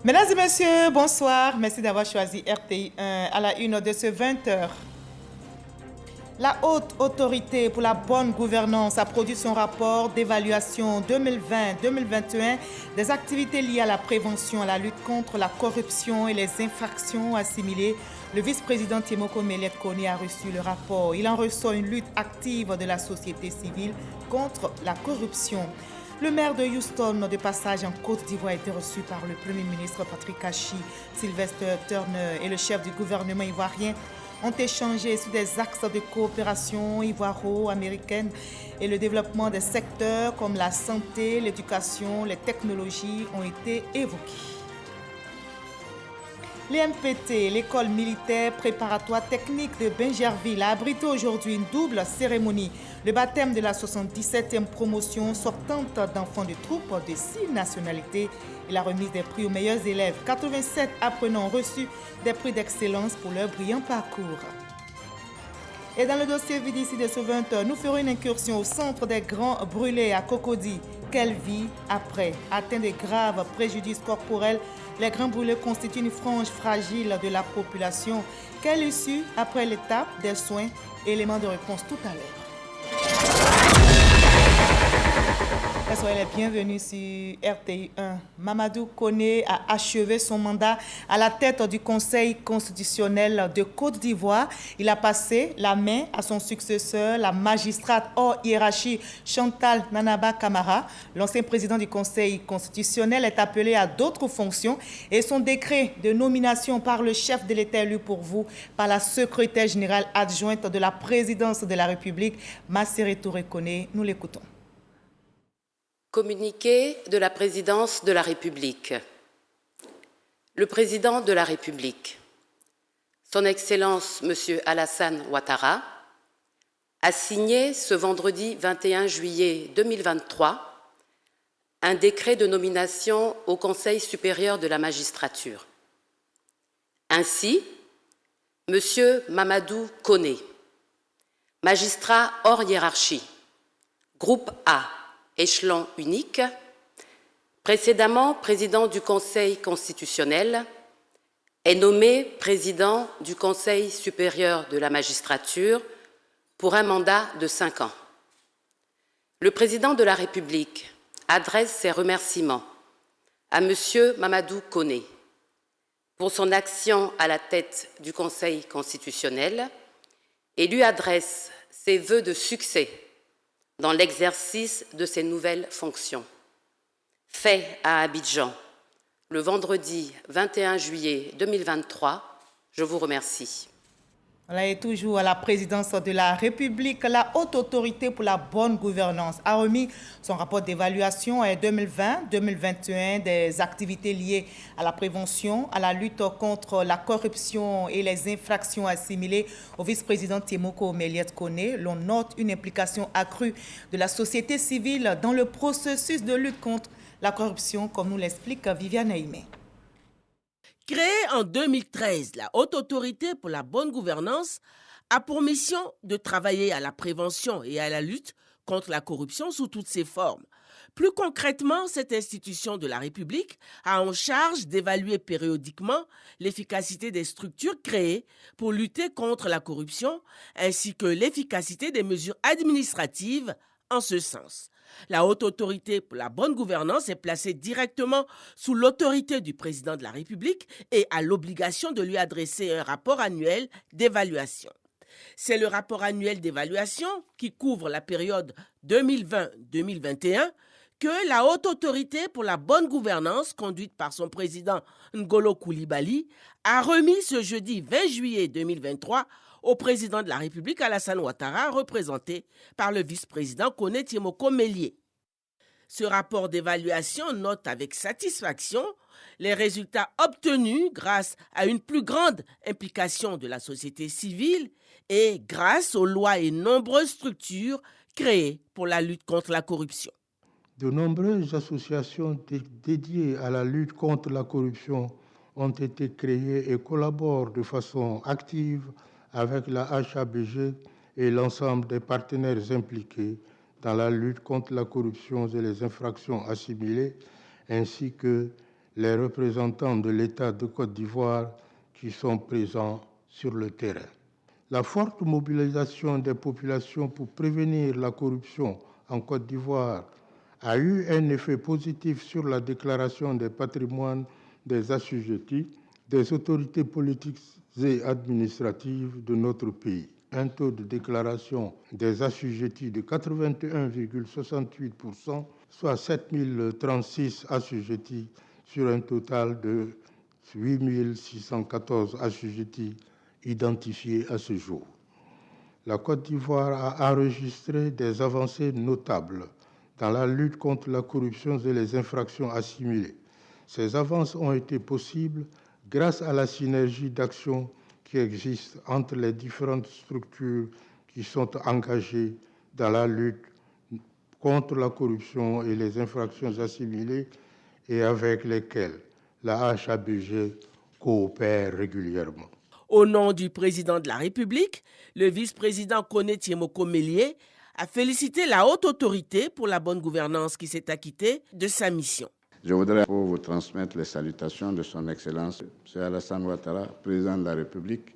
Mesdames et messieurs, bonsoir. Merci d'avoir choisi RTI 1 à la une de ce 20h. La Haute Autorité pour la bonne gouvernance a produit son rapport d'évaluation 2020-2021 des activités liées à la prévention, à la lutte contre la corruption et les infractions assimilées. Le vice-président Temoko Meliet-Kone a reçu le rapport. Il en ressort une lutte active de la société civile contre la corruption. Le maire de Houston, de passage en Côte d'Ivoire, a été reçu par le Premier ministre Patrick Kachi, Sylvester Turner et le chef du gouvernement ivoirien ont échangé sur des axes de coopération ivoiro-américaine et le développement des secteurs comme la santé, l'éducation, les technologies ont été évoqués. L'EMPT, l'école militaire préparatoire technique de Bingerville, a abrité aujourd'hui une double cérémonie. Le baptême de la 77e promotion sortante d'enfants de troupes de 6 nationalités et la remise des prix aux meilleurs élèves. 87 apprenants ont reçu des prix d'excellence pour leur brillant parcours. Et dans le dossier vide ici de ce 20h, nous ferons une incursion au centre des Grands Brûlés à Cocody. Quelle vie après? Atteint de graves préjudices corporels, les Grands Brûlés constituent une frange fragile de la population. Quelle issue après l'étape des soins? Élément de réponse tout à l'heure. Soyez les bienvenus sur RTI 1. Mamadou Kone a achevé son mandat à la tête du Conseil constitutionnel de Côte d'Ivoire. Il a passé la main à son successeur, la magistrate hors hiérarchie Chantal Nanaba Camara. L'ancien président du Conseil constitutionnel est appelé à d'autres fonctions et son décret de nomination par le chef de l'État élu pour vous par la secrétaire générale adjointe de la présidence de la République, Masséré Touré Kone. Nous l'écoutons. Communiqué de la présidence de la République. Le président de la République, son Excellence M. Alassane Ouattara, a signé ce vendredi 21 juillet 2023 un décret de nomination au Conseil supérieur de la magistrature. Ainsi, M. Mamadou Kone, magistrat hors hiérarchie, groupe A, échelon unique, précédemment président du Conseil constitutionnel, est nommé président du Conseil supérieur de la magistrature pour un mandat de 5 ans. Le président de la République adresse ses remerciements à M. Mamadou Kone pour son action à la tête du Conseil constitutionnel et lui adresse ses vœux de succès dans l'exercice de ses nouvelles fonctions. Fait à Abidjan, le vendredi 21 juillet 2023, je vous remercie. Voilà, et toujours à la présidence de la République, la Haute Autorité pour la bonne gouvernance a remis son rapport d'évaluation 2020-2021 des activités liées à la prévention, à la lutte contre la corruption et les infractions assimilées au vice-président Temoko Meliet-Kone. L'on note une implication accrue de la société civile dans le processus de lutte contre la corruption, comme nous l'explique Viviane Aimé. Créée en 2013, la Haute Autorité pour la bonne gouvernance a pour mission de travailler à la prévention et à la lutte contre la corruption sous toutes ses formes. Plus concrètement, cette institution de la République a en charge d'évaluer périodiquement l'efficacité des structures créées pour lutter contre la corruption ainsi que l'efficacité des mesures administratives en ce sens. La Haute Autorité pour la bonne gouvernance est placée directement sous l'autorité du président de la République et a l'obligation de lui adresser un rapport annuel d'évaluation. C'est le rapport annuel d'évaluation qui couvre la période 2020-2021 que la Haute Autorité pour la bonne gouvernance, conduite par son président Ngolo Coulibaly, a remis ce jeudi 20 juillet 2023 au président de la République Alassane Ouattara, représenté par le vice-président Kone Temoko Meliet. Ce rapport d'évaluation note avec satisfaction les résultats obtenus grâce à une plus grande implication de la société civile et grâce aux lois et nombreuses structures créées pour la lutte contre la corruption. De nombreuses associations dédiées à la lutte contre la corruption ont été créées et collaborent de façon active avec la HABG et l'ensemble des partenaires impliqués dans la lutte contre la corruption et les infractions assimilées, ainsi que les représentants de l'État de Côte d'Ivoire qui sont présents sur le terrain. La forte mobilisation des populations pour prévenir la corruption en Côte d'Ivoire a eu un effet positif sur la déclaration des patrimoines des assujettis, des autorités politiques et administratives de notre pays. Un taux de déclaration des assujettis de 81,68%, soit 7036 assujettis sur un total de 8614 assujettis identifiés à ce jour. La Côte d'Ivoire a enregistré des avancées notables dans la lutte contre la corruption et les infractions assimilées. Ces avancées ont été possibles grâce à la synergie d'action qui existe entre les différentes structures qui sont engagées dans la lutte contre la corruption et les infractions assimilées et avec lesquelles la HABG coopère régulièrement. Au nom du président de la République, le vice-président Koné Tiemoko-Mélié a félicité la haute autorité pour la bonne gouvernance qui s'est acquittée de sa mission. Je voudrais vous transmettre les salutations de son Excellence, M. Alassane Ouattara, président de la République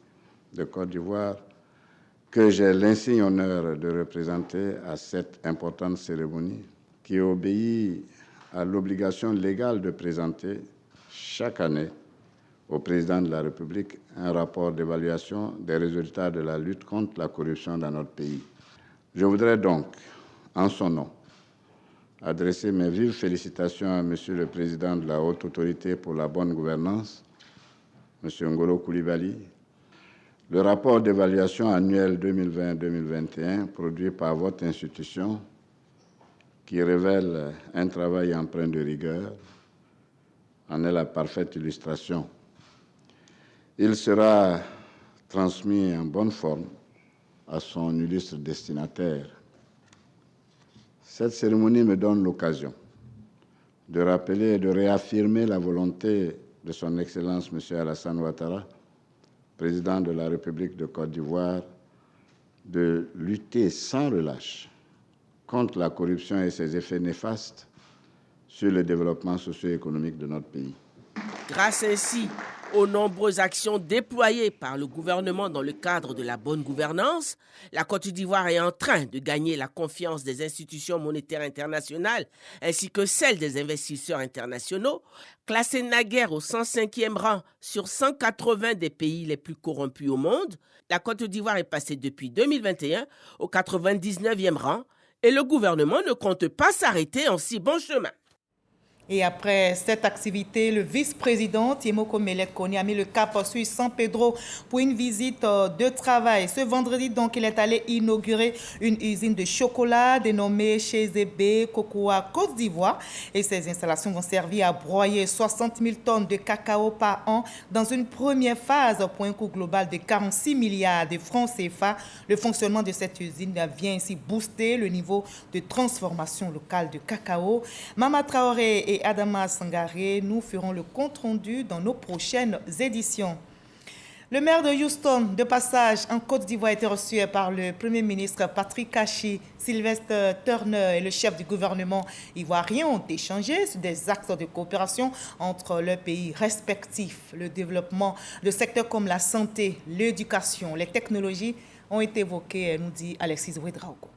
de Côte d'Ivoire, que j'ai l'insigne honneur de représenter à cette importante cérémonie qui obéit à l'obligation légale de présenter chaque année au président de la République un rapport d'évaluation des résultats de la lutte contre la corruption dans notre pays. Je voudrais donc, en son nom, adresser mes vives félicitations à Monsieur le Président de la Haute Autorité pour la bonne gouvernance, Monsieur Ngolo Coulibaly. Le rapport d'évaluation annuel 2020-2021 produit par votre institution, qui révèle un travail empreint de rigueur, en est la parfaite illustration. Il sera transmis en bonne forme à son illustre destinataire. Cette cérémonie me donne l'occasion de rappeler et de réaffirmer la volonté de son Excellence M. Alassane Ouattara, président de la République de Côte d'Ivoire, de lutter sans relâche contre la corruption et ses effets néfastes sur le développement socio-économique de notre pays. Grâce ainsi aux nombreuses actions déployées par le gouvernement dans le cadre de la bonne gouvernance, la Côte d'Ivoire est en train de gagner la confiance des institutions monétaires internationales ainsi que celle des investisseurs internationaux. Classée naguère au 105e rang sur 180 des pays les plus corrompus au monde, la Côte d'Ivoire est passée depuis 2021 au 99e rang et le gouvernement ne compte pas s'arrêter en si bon chemin. Et après cette activité, le vice-président Tiemoko-Mélié Koné a mis le cap sur San Pedro pour une visite de travail. Ce vendredi, donc, il est allé inaugurer une usine de chocolat dénommée Chezebe Cocoa Côte d'Ivoire. Et ces installations vont servir à broyer 60 000 tonnes de cacao par an dans une première phase pour un coût global de 46 milliards de francs CFA. Le fonctionnement de cette usine vient ainsi booster le niveau de transformation locale de cacao. Mama Traoré et Adama Sangaré, nous ferons le compte-rendu dans nos prochaines éditions. Le maire de Houston, de passage en Côte d'Ivoire, a été reçu par le Premier ministre Patrick Kachi. Sylvestre Turner et le chef du gouvernement ivoirien ont échangé sur des axes de coopération entre leurs pays respectifs. Le développement de secteurs comme la santé, l'éducation, les technologies ont été évoqués, nous dit Alexis Ouedraogo.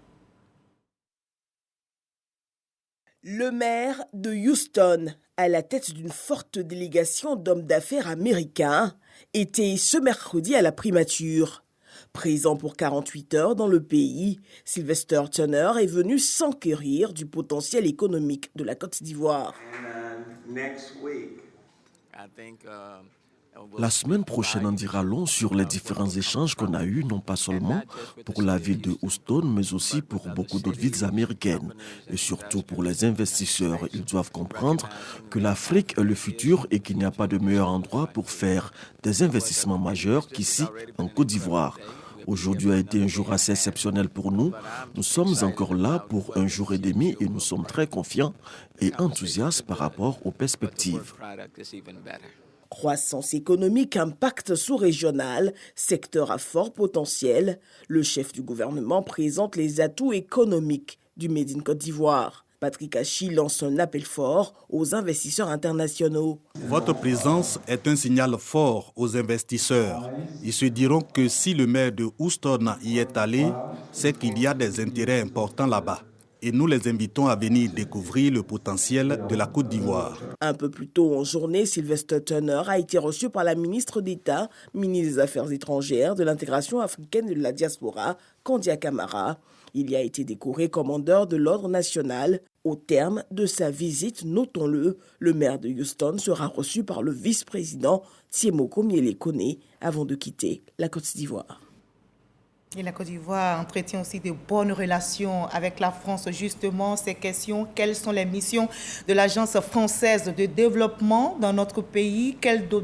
Le maire de Houston, à la tête d'une forte délégation d'hommes d'affaires américains, était ce mercredi à la primature. Présent pour 48 heures dans le pays, Sylvester Turner est venu s'enquérir du potentiel économique de la Côte d'Ivoire. La semaine prochaine en dira long sur les différents échanges qu'on a eus, non pas seulement pour la ville de Houston, mais aussi pour beaucoup d'autres villes américaines. Et surtout pour les investisseurs, ils doivent comprendre que l'Afrique est le futur et qu'il n'y a pas de meilleur endroit pour faire des investissements majeurs qu'ici, en Côte d'Ivoire. Aujourd'hui a été un jour assez exceptionnel pour nous. Nous sommes encore là pour un jour et demi et nous sommes très confiants et enthousiastes par rapport aux perspectives. Croissance économique, impact sous-régional, secteur à fort potentiel, le chef du gouvernement présente les atouts économiques du Made in Côte d'Ivoire. Patrick Hachi lance un appel fort aux investisseurs internationaux. Votre présence est un signal fort aux investisseurs. Ils se diront que si le maire de Houston y est allé, c'est qu'il y a des intérêts importants là-bas. Et nous les invitons à venir découvrir le potentiel de la Côte d'Ivoire. Un peu plus tôt en journée, Sylvester Turner a été reçu par la ministre d'État, ministre des Affaires étrangères, de l'intégration africaine et de la diaspora, Kandia Camara. Il y a été décoré commandeur de l'ordre national. Au terme de sa visite, notons-le, le maire de Houston sera reçu par le vice-président Tiemoko Miele-Kone avant de quitter la Côte d'Ivoire. Et la Côte d'Ivoire entretient aussi de bonnes relations avec la France. Justement, ces questions, quelles sont les missions de l'Agence française de développement dans notre pays?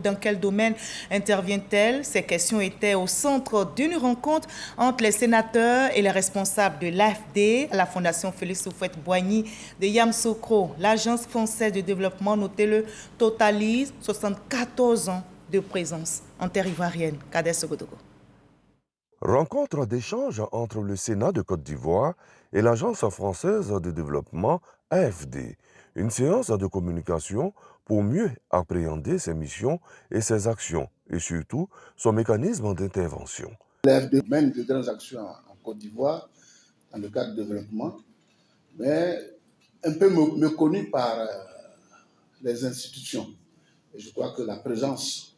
Dans quel domaine intervient-elle? Ces questions étaient au centre d'une rencontre entre les sénateurs et les responsables de l'AFD à la Fondation Félix Houphouët-Boigny de Yamoussoukro. L'Agence française de développement, notez-le, totalise 74 ans de présence en terre ivoirienne. Kader Sogodogo. Rencontre d'échange entre le Sénat de Côte d'Ivoire et l'Agence française de développement AFD. Une séance de communication pour mieux appréhender ses missions et ses actions et surtout son mécanisme d'intervention. L'AFD mène de grandes actions en Côte d'Ivoire dans le cadre du développement, mais un peu méconnue par les institutions. Et je crois que la présence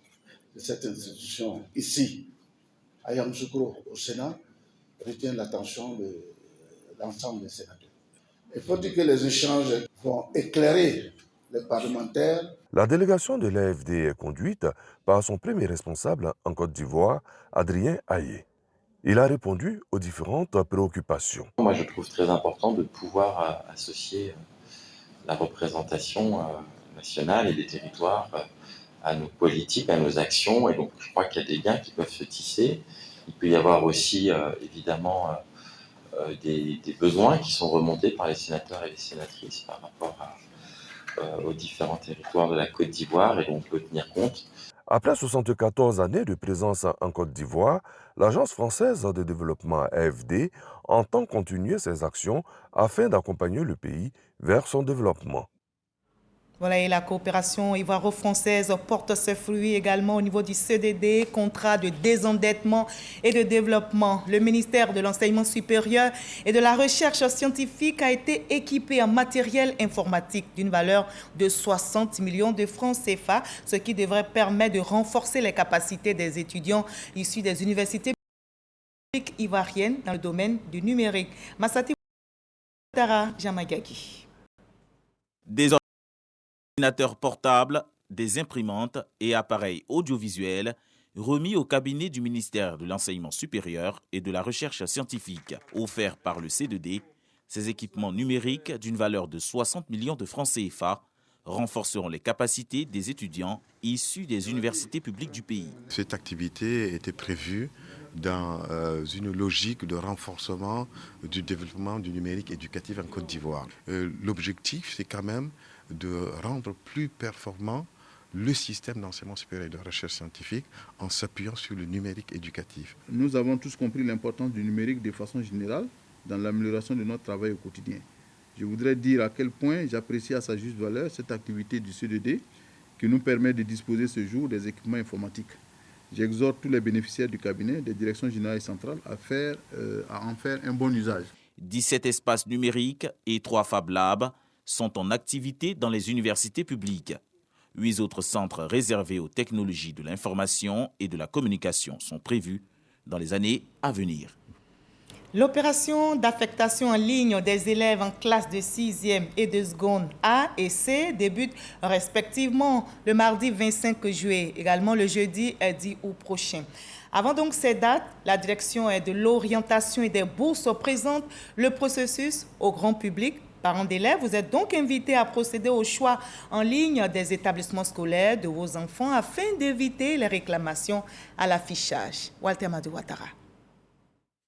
de cette institution ici, à Yamoussoukro, au Sénat, retient l'attention de l'ensemble des sénateurs. Il faut dire que les échanges vont éclairer les parlementaires. La délégation de l'AFD est conduite par son premier responsable en Côte d'Ivoire, Adrien Aye. Il a répondu aux différentes préoccupations. Moi, je trouve très important de pouvoir associer la représentation nationale et des territoires à nos politiques, à nos actions. Et donc, je crois qu'il y a des liens qui peuvent se tisser. Il peut y avoir aussi, évidemment, des besoins qui sont remontés par les sénateurs et les sénatrices par rapport aux différents territoires de la Côte d'Ivoire. Et donc, on peut tenir compte. Après 74 années de présence en Côte d'Ivoire, l'Agence française de développement AFD entend continuer ses actions afin d'accompagner le pays vers son développement. Voilà, et la coopération ivoiro-française porte ses fruits également au niveau du CDD, contrat de désendettement et de développement. Le ministère de l'Enseignement supérieur et de la Recherche scientifique a été équipé en matériel informatique d'une valeur de 60 millions de francs CFA, ce qui devrait permettre de renforcer les capacités des étudiants issus des universités publiques ivoiriennes dans le domaine du numérique. Massati Tara Jamagaki. Des ordinateurs portables, des imprimantes et appareils audiovisuels remis au cabinet du ministère de l'Enseignement supérieur et de la Recherche scientifique, offerts par le C2D. Ces équipements numériques d'une valeur de 60 millions de francs CFA renforceront les capacités des étudiants issus des universités publiques du pays. Cette activité était prévue dans une logique de renforcement du développement du numérique éducatif en Côte d'Ivoire. L'objectif, c'est quand même de rendre plus performant le système d'enseignement supérieur et de recherche scientifique en s'appuyant sur le numérique éducatif. Nous avons tous compris l'importance du numérique de façon générale dans l'amélioration de notre travail au quotidien. Je voudrais dire à quel point j'apprécie à sa juste valeur cette activité du C2D qui nous permet de disposer ce jour des équipements informatiques. J'exhorte tous les bénéficiaires du cabinet, des directions générales et centrales à en faire un bon usage. 17 espaces numériques et 3 Fab Labs sont en activité dans les universités publiques. 8 autres centres réservés aux technologies de l'information et de la communication sont prévus dans les années à venir. L'opération d'affectation en ligne des élèves en classe de 6e et de seconde A et C débute respectivement le mardi 25 juillet, également le jeudi 10 août prochain. Avant donc ces dates, la direction de l'orientation et des bourses présente le processus au grand public. Parents d'élèves, vous êtes donc invités à procéder au choix en ligne des établissements scolaires de vos enfants afin d'éviter les réclamations à l'affichage. Walter Madou Ouattara.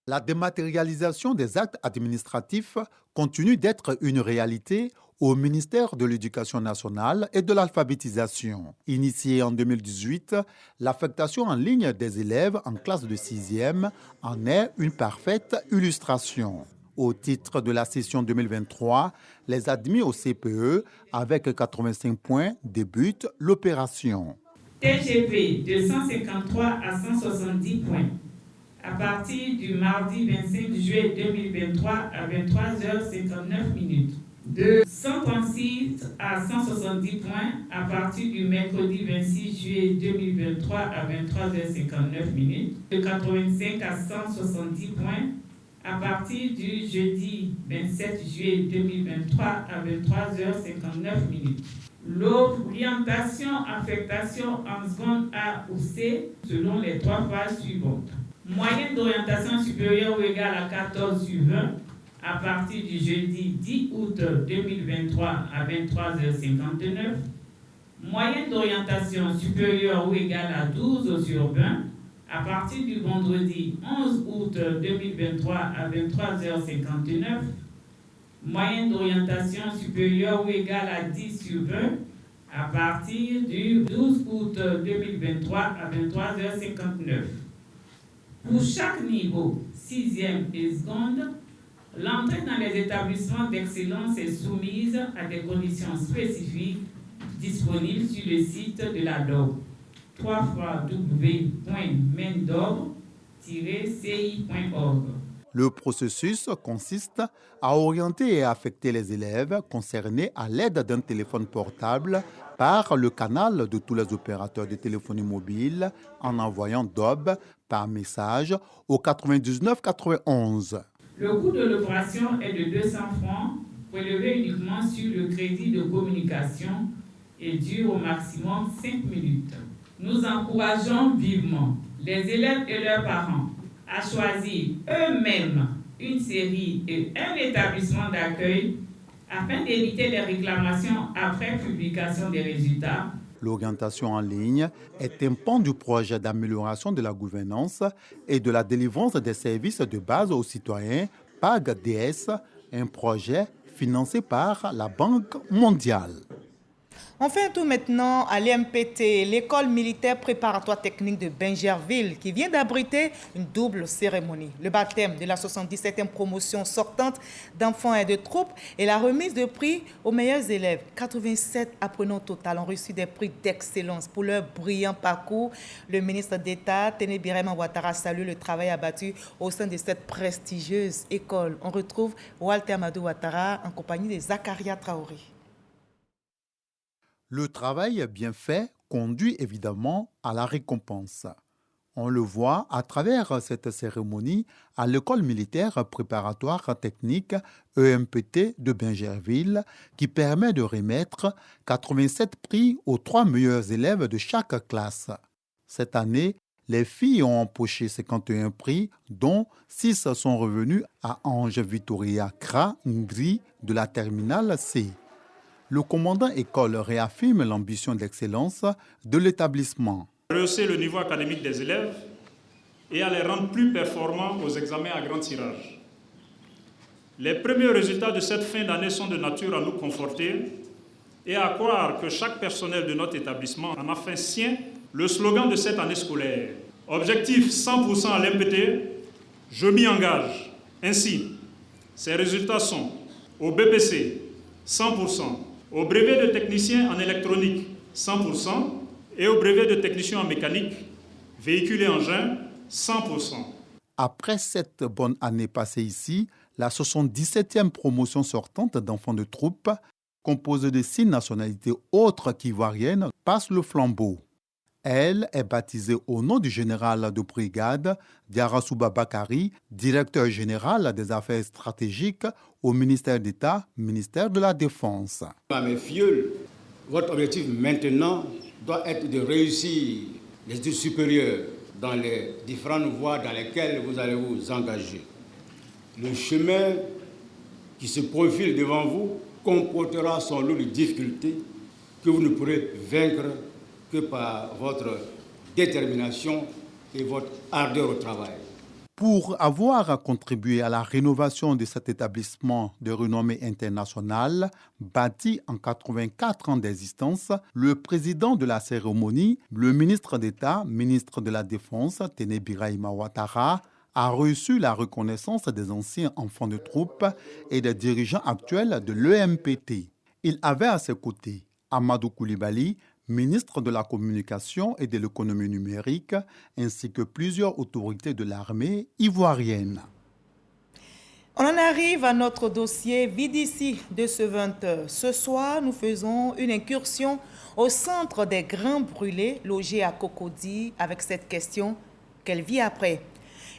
La dématérialisation des actes administratifs continue d'être une réalité au ministère de l'Éducation nationale et de l'alphabétisation. Initiée en 2018, l'affectation en ligne des élèves en classe de 6e en est une parfaite illustration. Au titre de la session 2023, les admis au CPE avec 85 points débutent l'opération. TGP de 153 à 170 points. À partir du mardi 25 juillet 2023 à 23h59. De 136 à 170 points à partir du mercredi 26 juillet 2023 à 23h59. De 85 à 170 points à partir du jeudi 27 juillet 2023 à 23h59. L'orientation affectation en seconde A ou C selon les 3 phases suivantes. Moyenne d'orientation supérieure ou égale à 14/20 à partir du jeudi 10 août 2023 à 23h59. Moyenne d'orientation supérieure ou égale à 12/20 à partir du vendredi 11 août 2023 à 23h59. Moyenne d'orientation supérieure ou égale à 10/20 à partir du 12 août 2023 à 23h59. Pour chaque niveau, 6e et seconde, l'entrée dans les établissements d'excellence est soumise à des conditions spécifiques disponibles sur le site de la DOB, www.mendob-ci.org. Le processus consiste à orienter et affecter les élèves concernés à l'aide d'un téléphone portable par le canal de tous les opérateurs de téléphonie mobile en envoyant DOB par message au 99 91. Le coût de l'opération est de 200 francs, prélevé uniquement sur le crédit de communication et dure au maximum 5 minutes. Nous encourageons vivement les élèves et leurs parents à choisir eux-mêmes une série et un établissement d'accueil afin d'éviter les réclamations après publication des résultats. L'orientation en ligne est un pan du projet d'amélioration de la gouvernance et de la délivrance des services de base aux citoyens, PAG-DS, un projet financé par la Banque mondiale. On fait un tour maintenant à l'EMPT, l'école militaire préparatoire technique de Bingerville, qui vient d'abriter une double cérémonie. Le baptême de la 77e promotion sortante d'enfants et de troupes et la remise de prix aux meilleurs élèves. 87 apprenants au total ont reçu des prix d'excellence pour leur brillant parcours. Le ministre d'État, Téné Birahima Ouattara, salue le travail abattu au sein de cette prestigieuse école. On retrouve Walter Amadou Ouattara en compagnie de Zakaria Traoré. Le travail bien fait conduit évidemment à la récompense. On le voit à travers cette cérémonie à l'école militaire préparatoire technique EMPT de Bingerville qui permet de remettre 87 prix aux 3 meilleurs élèves de chaque classe. Cette année, les filles ont empoché 51 prix, dont 6 sont revenus à Ange Victoria Kra Ngri de la terminale C. Le commandant école réaffirme l'ambition d'excellence de l'établissement. Rehausser le niveau académique des élèves et à les rendre plus performants aux examens à grand tirage. Les premiers résultats de cette fin d'année sont de nature à nous conforter et à croire que chaque personnel de notre établissement en a fait sien le slogan de cette année scolaire. Objectif 100% à l'MPT, je m'y engage. Ainsi, ces résultats sont au BPC 100%, au brevet de technicien en électronique 100% et au brevet de technicien en mécanique, véhicule et engin 100%. Après cette bonne année passée ici, la 77e promotion sortante d'enfants de troupe, composée de 6 nationalités autres qu'ivoiriennes, passe le flambeau. Elle est baptisée au nom du général de brigade Diarasouba Bakari, directeur général des affaires stratégiques au ministère d'État, ministère de la Défense. Mes filleuls, votre objectif maintenant doit être de réussir les études supérieures dans les différentes voies dans lesquelles vous allez vous engager. Le chemin qui se profile devant vous comportera son lot de difficultés que vous ne pourrez vaincre que par votre détermination et votre ardeur au travail. Pour avoir contribué à la rénovation de cet établissement de renommée internationale, bâti en 84 ans d'existence, le président de la cérémonie, le ministre d'État, ministre de la Défense, Téné Birahima Ouattara, a reçu la reconnaissance des anciens enfants de troupe et des dirigeants actuels de l'EMPT. Il avait à ses côtés Amadou Koulibaly, ministre de la Communication et de l'économie numérique, ainsi que plusieurs autorités de l'armée ivoirienne. On en arrive à notre dossier VDC de ce 20h. Ce soir, nous faisons une incursion au centre des Grands Brûlés logés à Cocody avec cette question: quelle vie après?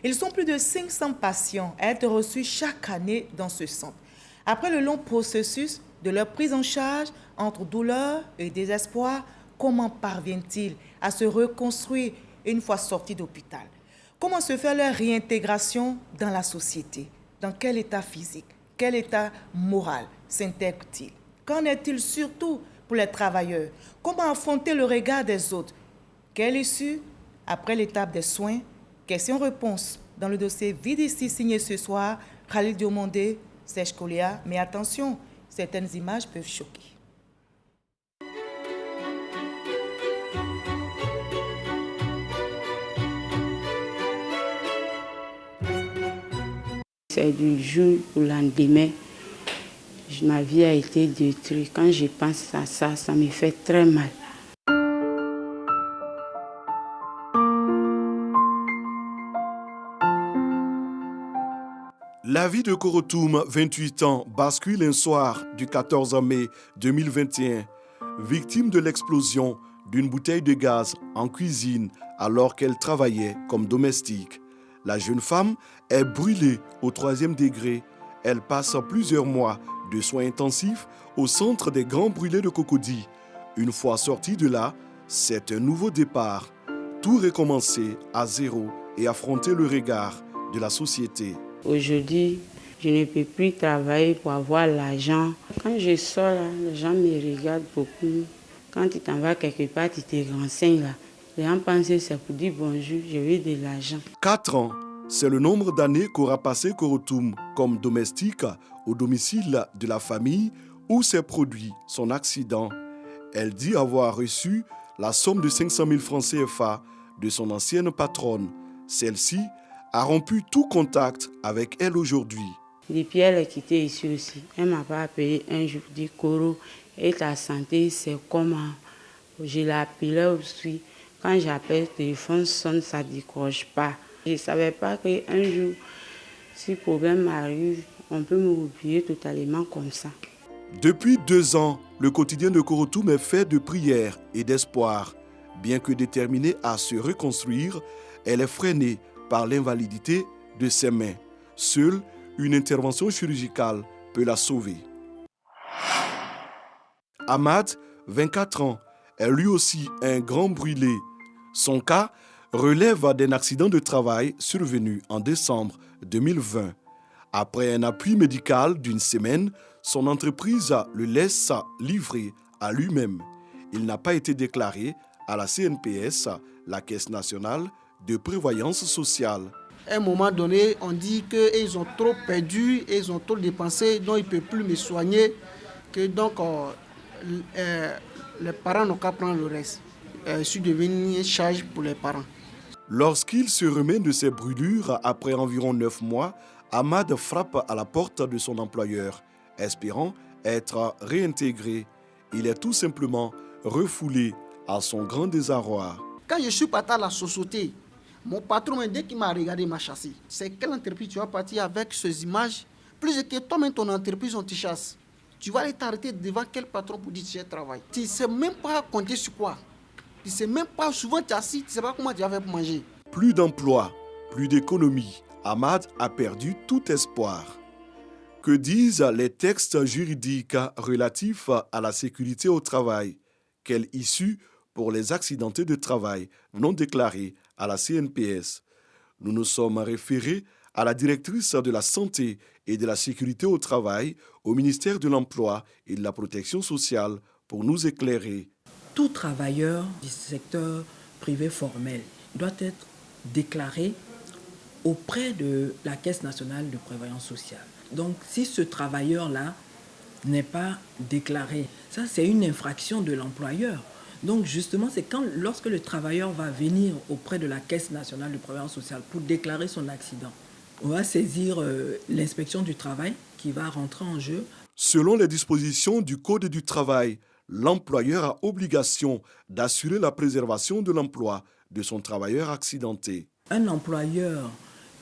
Ils sont plus de 500 patients à être reçus chaque année dans ce centre. Après le long processus de leur prise en charge entre douleur et désespoir, comment parviennent-ils à se reconstruire une fois sortis d'hôpital? Comment se fait leur réintégration dans la société? Dans quel état physique, quel état moral s'intègrent-ils? Qu'en est-il surtout pour les travailleurs? Comment affronter le regard des autres? Quelle issue après l'étape des soins? Questions-réponses dans le dossier VDC signé ce soir, Khalid Diomondé, Serge Kolia. Mais attention, certaines images peuvent choquer. C'est du jour au lendemain, ma vie a été détruite. Quand je pense à ça, ça me fait très mal. La vie de Korotoum, 28 ans, bascule un soir du 14 mai 2021, victime de l'explosion d'une bouteille de gaz en cuisine alors qu'elle travaillait comme domestique. La jeune femme est brûlée au 3e degré. Elle passe plusieurs mois de soins intensifs au centre des Grands Brûlés de Cocody. Une fois sortie de là, c'est un nouveau départ. Tout recommencer à zéro et affronter le regard de la société. Aujourd'hui, je ne peux plus travailler pour avoir l'argent. Quand je sors, là, les gens me regardent beaucoup. Quand tu t'en vas quelque part, tu te renseignes là. Les gens pensent que c'est pour dire bonjour, je veux de l'argent. 4 ans, c'est le nombre d'années qu'aura passé Korotoum comme domestique au domicile de la famille où s'est produit son accident. Elle dit avoir reçu la somme de 500 000 francs CFA de son ancienne patronne. Celle-ci a rompu tout contact avec elle aujourd'hui. Depuis elle est quittée ici aussi. Elle ne m'a pas appelé un jour, dit Koro, et ta santé, c'est comment? Je l'appelais aussi. Quand j'appelle, le téléphone sonne, ça ne décroche pas. Je ne savais pas qu'un jour, si le problème arrive, on peut me oublier totalement comme ça. Depuis 2 ans, le quotidien de Korotoum est fait de prières et d'espoir. Bien que déterminée à se reconstruire, elle est freinée par l'invalidité de ses mains. Seule une intervention chirurgicale peut la sauver. Ahmad, 24 ans, est lui aussi un grand brûlé. Son cas relève d'un accident de travail survenu en décembre 2020. Après un appui médical d'une semaine, son entreprise le laisse livrer à lui-même. Il n'a pas été déclaré à la CNPS, la Caisse nationale de prévoyance sociale. À un moment donné, on dit qu'ils ont trop perdu, ils ont trop dépensé, donc ils ne peuvent plus me soigner, que donc les parents n'ont qu'à prendre le reste. Je suis devenu une charge pour les parents. Lorsqu'il se remet de ses brûlures après environ 9 mois, Ahmad frappe à la porte de son employeur, espérant être réintégré. Il est tout simplement refoulé à son grand désarroi. Quand je suis parti à la société, mon patron, dès qu'il m'a regardé, m'a chassé. C'est quelle entreprise tu vas partir avec ces images? Plus que toi-même, ton entreprise, on te chasse. Tu vas aller t'arrêter devant quel patron pour dire que tu travailles? Tu ne sais même pas compter sur quoi. Tu ne sais même pas, souvent tu es assis, tu ne sais pas comment tu vas faire pour manger. Plus d'emploi, plus d'économie. Ahmad a perdu tout espoir. Que disent les textes juridiques relatifs à la sécurité au travail? Quelle issue pour les accidentés de travail non déclarés à la CNPS? Nous nous sommes référés à la directrice de la santé et de la sécurité au travail au ministère de l'Emploi et de la Protection sociale pour nous éclairer. Tout travailleur du secteur privé formel doit être déclaré auprès de la Caisse nationale de prévoyance sociale. Donc, si ce travailleur-là n'est pas déclaré, ça c'est une infraction de l'employeur. Donc justement, c'est lorsque le travailleur va venir auprès de la Caisse nationale de prévoyance sociale pour déclarer son accident, on va saisir l'inspection du travail qui va rentrer en jeu. Selon les dispositions du Code du travail, l'employeur a obligation d'assurer la préservation de l'emploi de son travailleur accidenté. Un employeur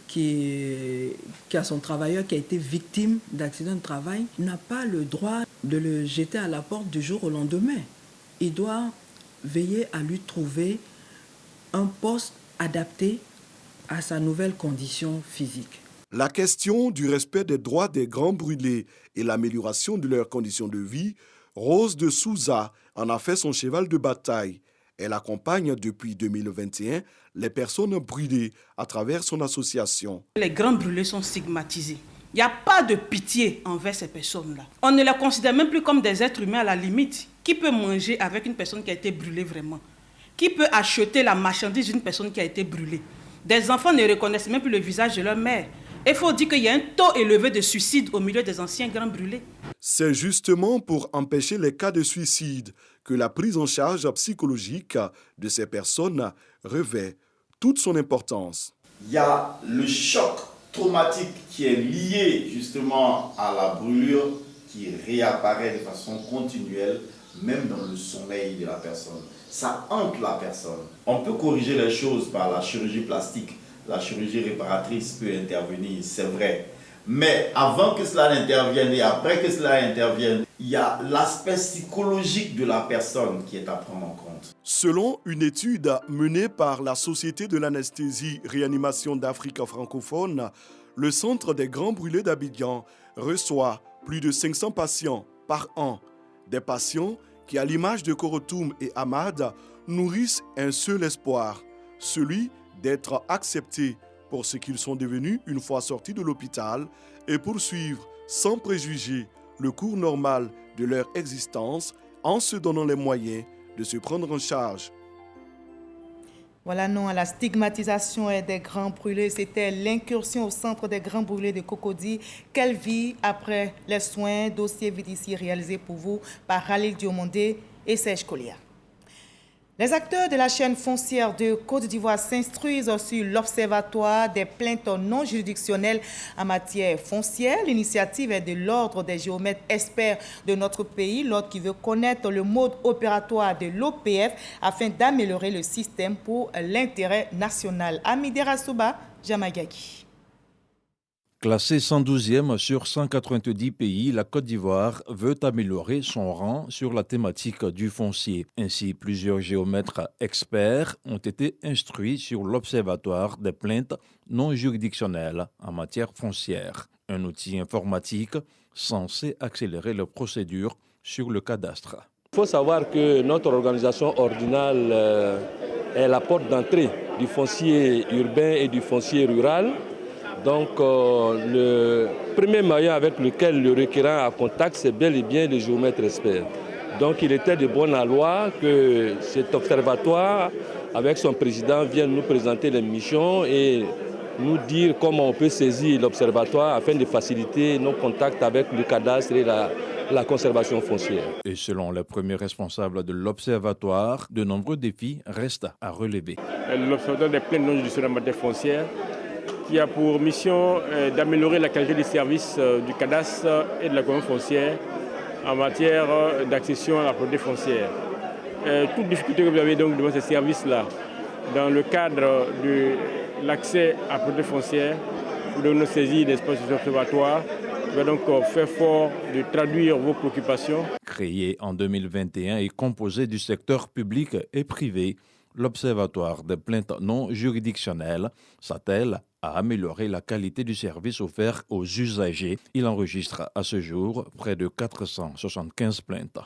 qui a son travailleur qui a été victime d'accident de travail n'a pas le droit de le jeter à la porte du jour au lendemain. Il doit veiller à lui trouver un poste adapté à sa nouvelle condition physique. La question du respect des droits des grands brûlés et l'amélioration de leurs conditions de vie, Rose de Souza en a fait son cheval de bataille. Elle accompagne depuis 2021 les personnes brûlées à travers son association. Les grands brûlés sont stigmatisés. Il n'y a pas de pitié envers ces personnes-là. On ne les considère même plus comme des êtres humains à la limite. Qui peut manger avec une personne qui a été brûlée vraiment? Qui peut acheter la marchandise d'une personne qui a été brûlée? Des enfants ne reconnaissent même plus le visage de leur mère. Il faut dire qu'il y a un taux élevé de suicide au milieu des anciens grands brûlés. C'est justement pour empêcher les cas de suicide que la prise en charge psychologique de ces personnes revêt toute son importance. Il y a le choc traumatique qui est lié justement à la brûlure qui réapparaît de façon continuelle, même dans le sommeil de la personne. Ça hante la personne. On peut corriger les choses par la chirurgie plastique. La chirurgie réparatrice peut intervenir, c'est vrai. Mais avant que cela n'intervienne et après que cela intervienne, il y a l'aspect psychologique de la personne qui est à prendre en compte. Selon une étude menée par la Société de l'anesthésie-réanimation d'Afrique francophone, le Centre des Grands Brûlés d'Abidjan reçoit plus de 500 patients par an. Des patients qui, à l'image de Korotoum et Ahmad, nourrissent un seul espoir, celui d'être acceptés pour ce qu'ils sont devenus une fois sortis de l'hôpital et poursuivre sans préjugés le cours normal de leur existence en se donnant les moyens de se prendre en charge. Voilà, non à la stigmatisation des grands brûlés. C'était l'incursion au centre des grands brûlés de Cocody. Quelle vie après les soins, dossier VDC réalisé pour vous par Khalil Diomondé et Serge Collier. Les acteurs de la chaîne foncière de Côte d'Ivoire s'instruisent sur l'Observatoire des plaintes non juridictionnelles en matière foncière. L'initiative est de l'Ordre des géomètres experts de notre pays, l'ordre qui veut connaître le mode opératoire de l'OPF afin d'améliorer le système pour l'intérêt national. Amidera Souba, Jamagaki. Classée 112e sur 190 pays, la Côte d'Ivoire veut améliorer son rang sur la thématique du foncier. Ainsi, plusieurs géomètres experts ont été instruits sur l'Observatoire des plaintes non juridictionnelles en matière foncière, un outil informatique censé accélérer les procédures sur le cadastre. Il faut savoir que notre organisation ordinale est la porte d'entrée du foncier urbain et du foncier rural. Donc, le premier maillon avec lequel le requérant a contact, c'est bel et bien le géomètre expert. Donc, il était de bonne loi que cet observatoire, avec son président, vienne nous présenter les missions et nous dire comment on peut saisir l'observatoire afin de faciliter nos contacts avec le cadastre et la conservation foncière. Et selon les premiers responsables de l'observatoire, de nombreux défis restent à relever. L'observatoire des plaintes non judiciaires en matière foncière, qui a pour mission d'améliorer la qualité des services du cadastre et de la commune foncière en matière d'accession à la propriété foncière. Toute difficulté que vous avez donc devant ces services-là, dans le cadre de l'accès à la propriété foncière, vous devez nous saisir d'espace observatoire. Vous allez donc faire fort de traduire vos préoccupations. Créé en 2021 et composé du secteur public et privé, l'Observatoire des plaintes non juridictionnelles s'attelle à améliorer la qualité du service offert aux usagers. Il enregistre à ce jour près de 475 plaintes.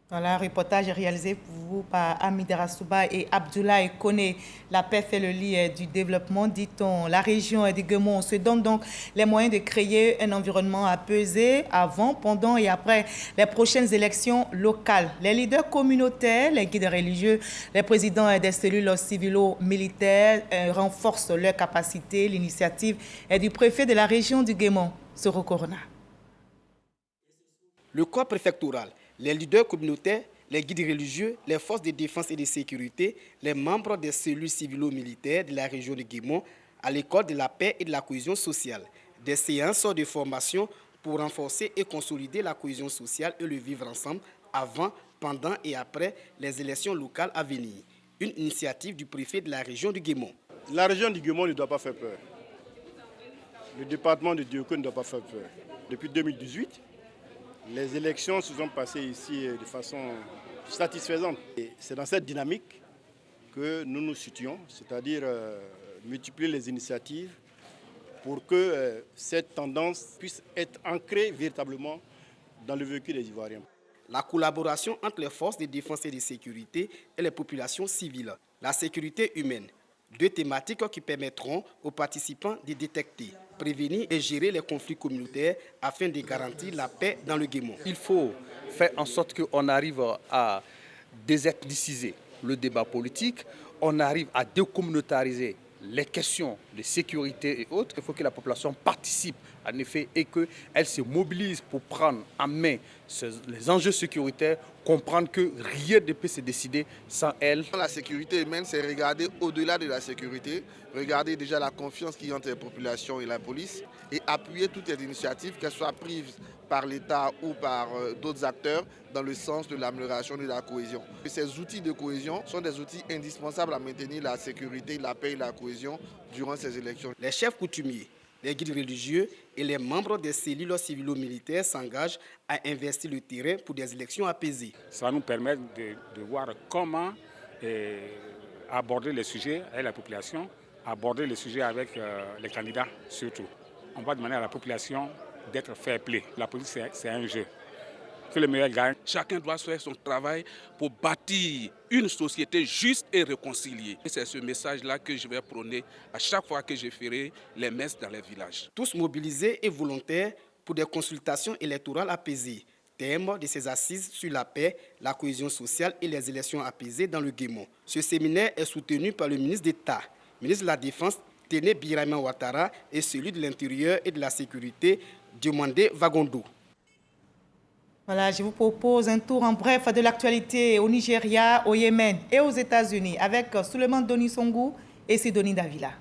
Voilà, un reportage réalisé pour vous par Amidera Souba et Abdoulaye Kone. La paix fait le lit du développement, dit-on. La région du Guémon se donne donc les moyens de créer un environnement apaisé avant, pendant et après les prochaines élections locales. Les leaders communautaires, les guides religieux, les présidents des cellules civilo-militaires renforcent leurs capacités. L'initiative est du préfet de la région du Guémon, Soro Corona. Le corps préfectoral, les leaders communautaires les guides religieux, les forces de défense et de sécurité, les membres des cellules civilo-militaires de la région de Guémon, à l'école de la paix et de la cohésion sociale. Des séances de formation pour renforcer et consolider la cohésion sociale et le vivre ensemble avant, pendant et après les élections locales à venir. Une initiative du préfet de la région de Guémon. La région du Guémon ne doit pas faire peur. Le département de Diogo ne doit pas faire peur. Depuis 2018, les élections se sont passées ici de façon satisfaisante. C'est dans cette dynamique que nous nous situons, c'est-à-dire multiplier les initiatives pour que cette tendance puisse être ancrée véritablement dans le vécu des Ivoiriens. La collaboration entre les forces de défense et de sécurité et les populations civiles. La sécurité humaine. 2 thématiques qui permettront aux participants de détecter, prévenir et gérer les conflits communautaires afin de garantir la paix dans le Guémon. Il faut faire en sorte qu'on arrive à désethniciser le débat politique, on arrive à décommunautariser les questions de sécurité et autres. Il faut que la population participe en effet et qu'elle se mobilise pour prendre en main les enjeux sécuritaires, comprendre que rien ne peut se décider sans elle. La sécurité humaine, c'est regarder au-delà de la sécurité, regarder déjà la confiance qu'il y a entre les populations et la police et appuyer toutes les initiatives, qu'elles soient prises par l'État ou par d'autres acteurs dans le sens de l'amélioration de la cohésion. Et ces outils de cohésion sont des outils indispensables à maintenir la sécurité, la paix et la cohésion durant ces élections. Les chefs coutumiers, les guides religieux et les membres des cellules civilo-militaires s'engagent à investir le terrain pour des élections apaisées. Ça va nous permettre de voir comment aborder les sujets avec la population, aborder les sujets avec les candidats surtout. On va demander à la population d'être fair play. La politique, c'est un jeu. Que le meilleur gagne. Chacun doit faire son travail pour bâtir une société juste et réconciliée. C'est ce message-là que je vais prôner à chaque fois que je ferai les messes dans les villages. Tous mobilisés et volontaires pour des consultations électorales apaisées. Thème de ces assises sur la paix, la cohésion sociale et les élections apaisées dans le Guémon. Ce séminaire est soutenu par le ministre d'État, ministre de la Défense, Téné Birahima Ouattara, et celui de l'Intérieur et de la Sécurité, Diomandé Vagondo. Voilà, je vous propose un tour en bref de l'actualité au Nigeria, au Yémen et aux États-Unis avec Souleymane Doni Songou et Sidonie Davila.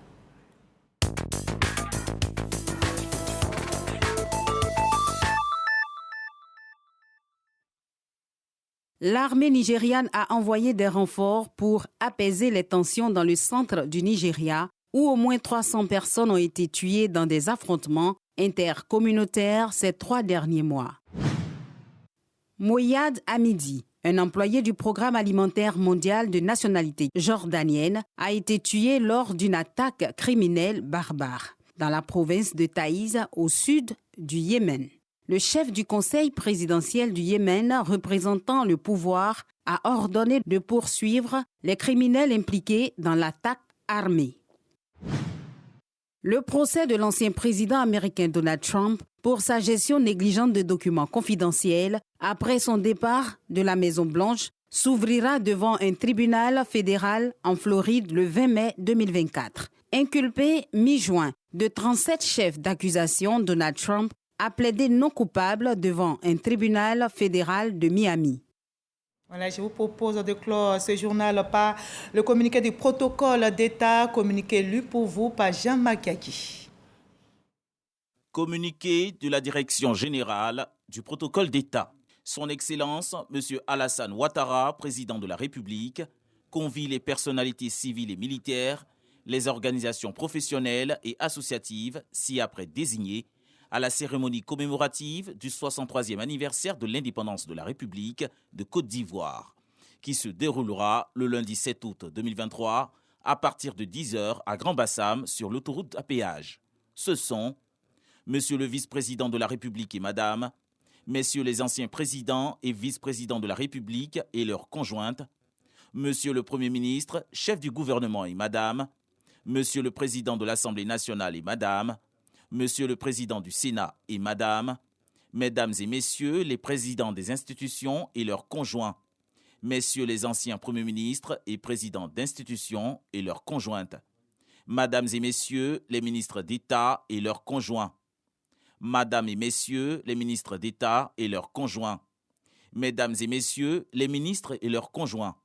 L'armée nigériane a envoyé des renforts pour apaiser les tensions dans le centre du Nigeria, où au moins 300 personnes ont été tuées dans des affrontements intercommunautaires ces 3 derniers mois. Moyad Hamidi, un employé du Programme alimentaire mondial de nationalité jordanienne, a été tué lors d'une attaque criminelle barbare dans la province de Taïz, au sud du Yémen. Le chef du conseil présidentiel du Yémen, représentant le pouvoir, a ordonné de poursuivre les criminels impliqués dans l'attaque armée. Le procès de l'ancien président américain Donald Trump pour sa gestion négligente de documents confidentiels après son départ de la Maison-Blanche s'ouvrira devant un tribunal fédéral en Floride le 20 mai 2024. Inculpé mi-juin de 37 chefs d'accusation, Donald Trump a plaidé non coupable devant un tribunal fédéral de Miami. Voilà, je vous propose de clore ce journal par le communiqué du protocole d'État, communiqué lu pour vous par Jean-Marc Yaki. Communiqué de la Direction générale du protocole d'État. Son Excellence, M. Alassane Ouattara, président de la République, convie les personnalités civiles et militaires, les organisations professionnelles et associatives, ci-après désignées, à la cérémonie commémorative du 63e anniversaire de l'indépendance de la République de Côte d'Ivoire, qui se déroulera le lundi 7 août 2023 à partir de 10h à Grand-Bassam sur l'autoroute à péage. Ce sont Monsieur le vice-président de la République et Madame, Messieurs les anciens présidents et vice-présidents de la République et leurs conjointes, Monsieur le Premier ministre, chef du gouvernement et Madame, Monsieur le président de l'Assemblée nationale et Madame, Monsieur le Président du Sénat et Madame, Mesdames et Messieurs les présidents des institutions et leurs conjoints, Messieurs les anciens Premiers ministres et présidents d'institutions et leurs conjointes, Mesdames et Messieurs les ministres d'État et leurs conjoints, Mesdames et Messieurs les ministres d'État et leurs conjoints, Mesdames et messieurs les ministres et leurs conjoints,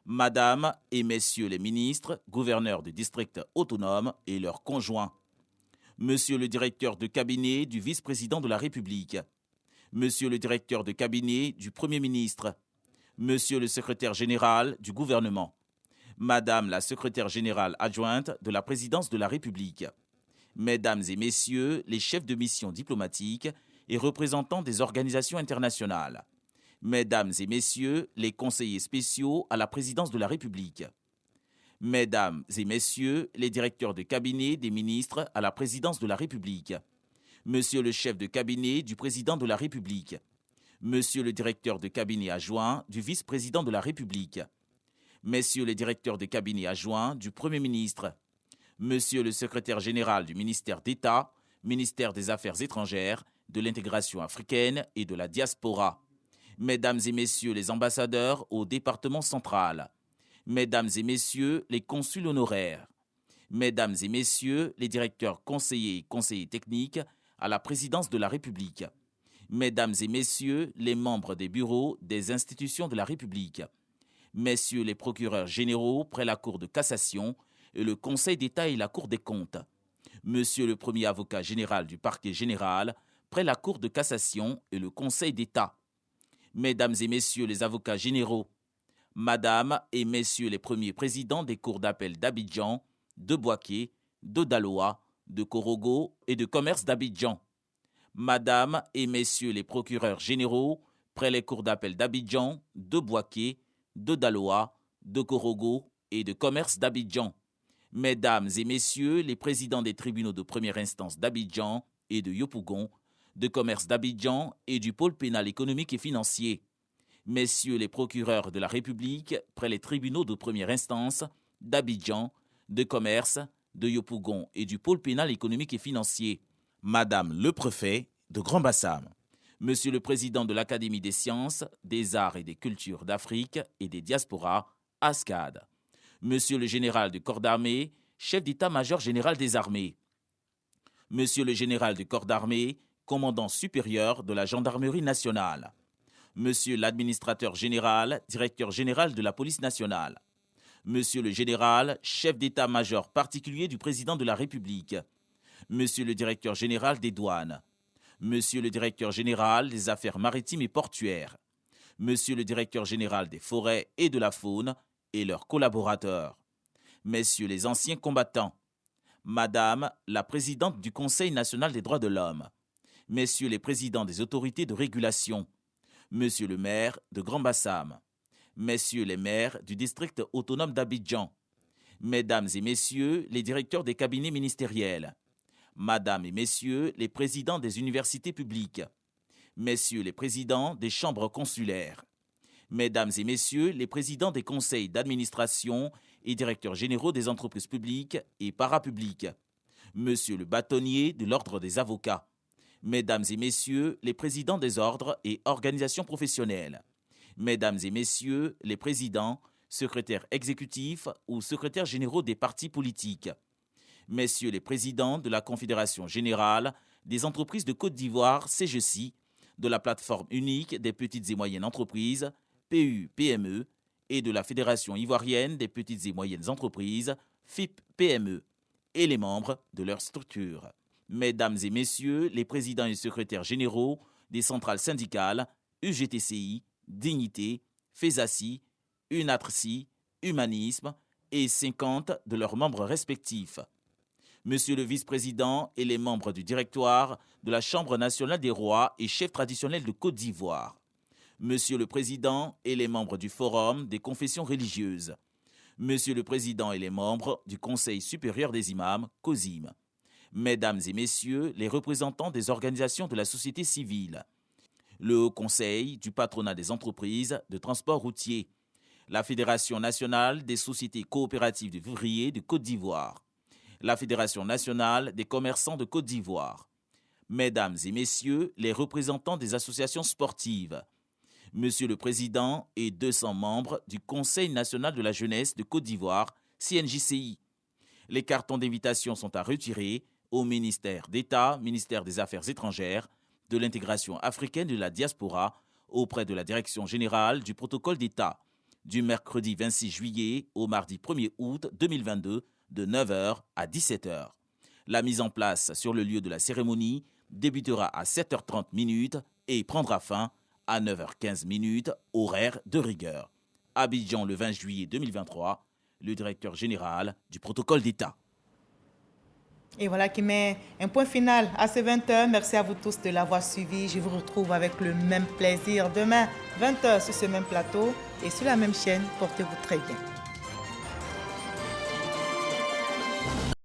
Madame et messieurs les ministres, gouverneurs de districts autonomes et leurs conjoints, Monsieur le directeur de cabinet du vice-président de la République, Monsieur le directeur de cabinet du Premier ministre, Monsieur le secrétaire général du gouvernement, Madame la secrétaire générale adjointe de la présidence de la République, Mesdames et messieurs les chefs de mission diplomatiques et représentants des organisations internationales, Mesdames et messieurs les conseillers spéciaux à la présidence de la République, Mesdames et messieurs les directeurs de cabinet des ministres à la présidence de la République, Monsieur le chef de cabinet du président de la République, Monsieur le directeur de cabinet adjoint du vice-président de la République, Messieurs les directeurs de cabinet adjoints du Premier ministre, Monsieur le secrétaire général du ministère d'État, ministère des Affaires étrangères, de l'intégration africaine et de la diaspora, Mesdames et messieurs les ambassadeurs au département central, Mesdames et messieurs les consuls honoraires, Mesdames et messieurs les directeurs conseillers et conseillers techniques à la présidence de la République, Mesdames et messieurs les membres des bureaux des institutions de la République, Messieurs les procureurs généraux près la Cour de cassation et le Conseil d'État et la Cour des comptes, Monsieur le premier avocat général du parquet général près la Cour de cassation et le Conseil d'État, Mesdames et messieurs les avocats généraux, Madame et messieurs les premiers présidents des cours d'appel d'Abidjan, de Bouaké, de Daloa, de Korogo et de commerce d'Abidjan, Madame et messieurs les procureurs généraux près les cours d'appel d'Abidjan, de Bouaké, de Daloa, de Korogo et de commerce d'Abidjan, Mesdames et messieurs les présidents des tribunaux de première instance d'Abidjan et de Yopougon, de commerce d'Abidjan et du pôle pénal économique et financier, Messieurs les procureurs de la République près les tribunaux de première instance d'Abidjan, de commerce, de Yopougon et du pôle pénal économique et financier, Madame le préfet de Grand Bassam, Monsieur le président de l'Académie des sciences, des arts et des cultures d'Afrique et des diasporas, ASCAD, Monsieur le général du corps d'armée, chef d'état-major général des armées, Monsieur le général du corps d'armée, commandant supérieur de la gendarmerie nationale, Monsieur l'administrateur général, directeur général de la police nationale, Monsieur le général, chef d'état-major particulier du président de la République, Monsieur le directeur général des douanes, Monsieur le directeur général des affaires maritimes et portuaires, Monsieur le directeur général des forêts et de la faune et leurs collaborateurs, Messieurs les anciens combattants, Madame la présidente du Conseil national des droits de l'homme, Messieurs les présidents des autorités de régulation, Monsieur le maire de Grand Bassam, Messieurs les maires du district autonome d'Abidjan, Mesdames et Messieurs les directeurs des cabinets ministériels, Madame et Messieurs les présidents des universités publiques, Messieurs les présidents des chambres consulaires, Mesdames et Messieurs les présidents des conseils d'administration et directeurs généraux des entreprises publiques et parapubliques, Monsieur le bâtonnier de l'ordre des avocats, Mesdames et Messieurs les présidents des ordres et organisations professionnelles, Mesdames et Messieurs les présidents, secrétaires exécutifs ou secrétaires généraux des partis politiques, Messieurs les présidents de la Confédération générale des entreprises de Côte d'Ivoire, CGECI, de la plateforme unique des petites et moyennes entreprises, PU-PME, et de la Fédération ivoirienne des petites et moyennes entreprises, FIP-PME, et les membres de leurs structures. Mesdames et Messieurs les présidents et secrétaires généraux des centrales syndicales, UGTCI, Dignité, FESACI, UNATRCI, Humanisme et 50 de leurs membres respectifs. Monsieur le vice-président et les membres du directoire de la Chambre nationale des rois et chefs traditionnels de Côte d'Ivoire. Monsieur le président et les membres du Forum des confessions religieuses. Monsieur le président et les membres du Conseil supérieur des imams, COSIM. Mesdames et messieurs les représentants des organisations de la société civile. Le Haut Conseil du patronat des entreprises de transport routier. La Fédération nationale des sociétés coopératives de ouvriers de Côte d'Ivoire. La Fédération nationale des commerçants de Côte d'Ivoire. Mesdames et messieurs les représentants des associations sportives. Monsieur le Président et 200 membres du Conseil national de la jeunesse de Côte d'Ivoire, CNJCI. Les cartons d'invitation sont à retirer au ministère d'État, ministère des Affaires étrangères, de l'intégration africaine et de la diaspora, auprès de la Direction générale du protocole d'État, du mercredi 26 juillet au mardi 1er août 2022 de 9h à 17h. La mise en place sur le lieu de la cérémonie débutera à 7h30 et prendra fin à 9h15 horaire de rigueur. Abidjan le 20 juillet 2023, le directeur général du protocole d'État. Et voilà qui met un point final à ces 20h. Merci à vous tous de l'avoir suivi. Je vous retrouve avec le même plaisir demain, 20h sur ce même plateau et sur la même chaîne. Portez-vous très bien.